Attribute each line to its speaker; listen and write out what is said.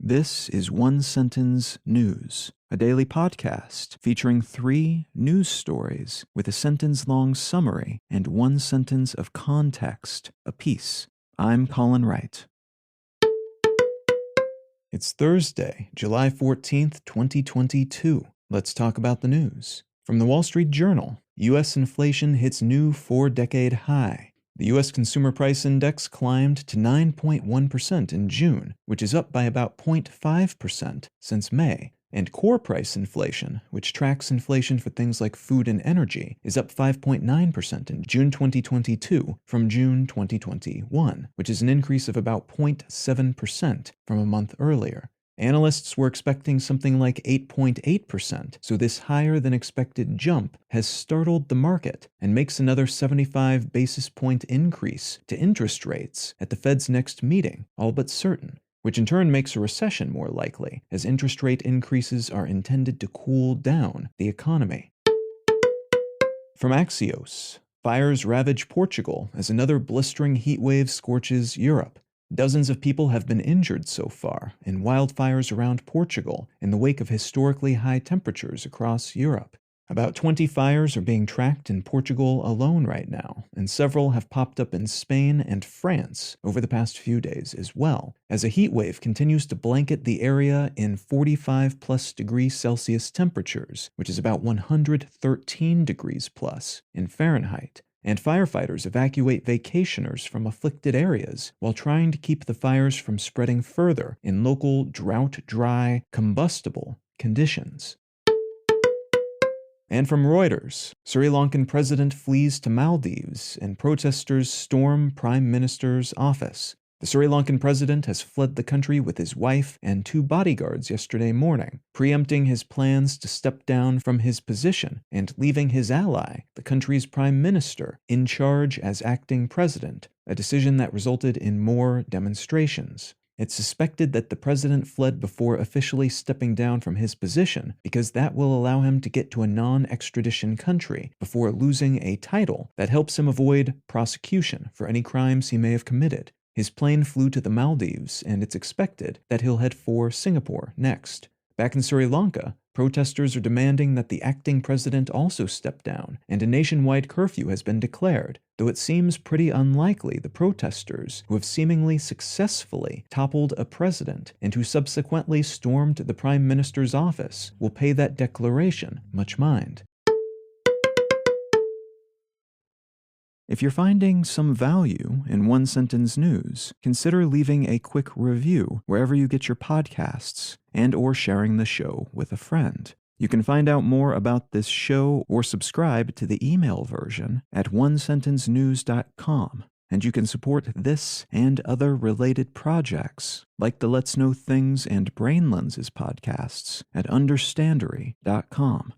Speaker 1: This is One Sentence News, a daily podcast featuring 3 news stories with a sentence-long summary and 1 sentence of context apiece. I'm Colin Wright. It's Thursday, July 14th, 2022. Let's talk about the news. From the Wall Street Journal, U.S. inflation hits new 4-decade high. The U.S. Consumer Price Index climbed to 9.1% in June, which is up by about 0.5% since May. And core price inflation, which tracks inflation for things like food and energy, is up 5.9% in June 2022 from June 2021, which is an increase of about 0.7% from a month earlier. Analysts were expecting something like 8.8%, so this higher-than-expected jump has startled the market and makes another 75 basis point increase to interest rates at the Fed's next meeting all but certain, which in turn makes a recession more likely, as interest rate increases are intended to cool down the economy. From Axios, fires ravage Portugal as another blistering heat wave scorches Europe. Dozens of people have been injured so far in wildfires around Portugal in the wake of historically high temperatures across Europe. About 20 fires are being tracked in Portugal alone right now, and several have popped up in Spain and France over the past few days as well, as a heat wave continues to blanket the area in 45+ degrees Celsius temperatures, which is about 113 degrees plus in Fahrenheit. And firefighters evacuate vacationers from afflicted areas while trying to keep the fires from spreading further in local drought-dry, combustible conditions. And from Reuters, Sri Lankan president flees to Maldives and protesters storm Prime Minister's office. The Sri Lankan president has fled the country with his wife and 2 bodyguards yesterday morning, preempting his plans to step down from his position and leaving his ally, the country's prime minister, in charge as acting president, a decision that resulted in more demonstrations. It's suspected that the president fled before officially stepping down from his position because that will allow him to get to a non-extradition country before losing a title that helps him avoid prosecution for any crimes he may have committed. His plane flew to the Maldives, and it's expected that he'll head for Singapore next. Back in Sri Lanka, protesters are demanding that the acting president also step down, and a nationwide curfew has been declared, though it seems pretty unlikely the protesters, who have seemingly successfully toppled a president and who subsequently stormed the prime minister's office, will pay that declaration much mind. If you're finding some value in One Sentence News, consider leaving a quick review wherever you get your podcasts and/or sharing the show with a friend. You can find out more about this show or subscribe to the email version at onesentencenews.com. And you can support this and other related projects, like the Let's Know Things and Brain Lenses podcasts, at understandery.com.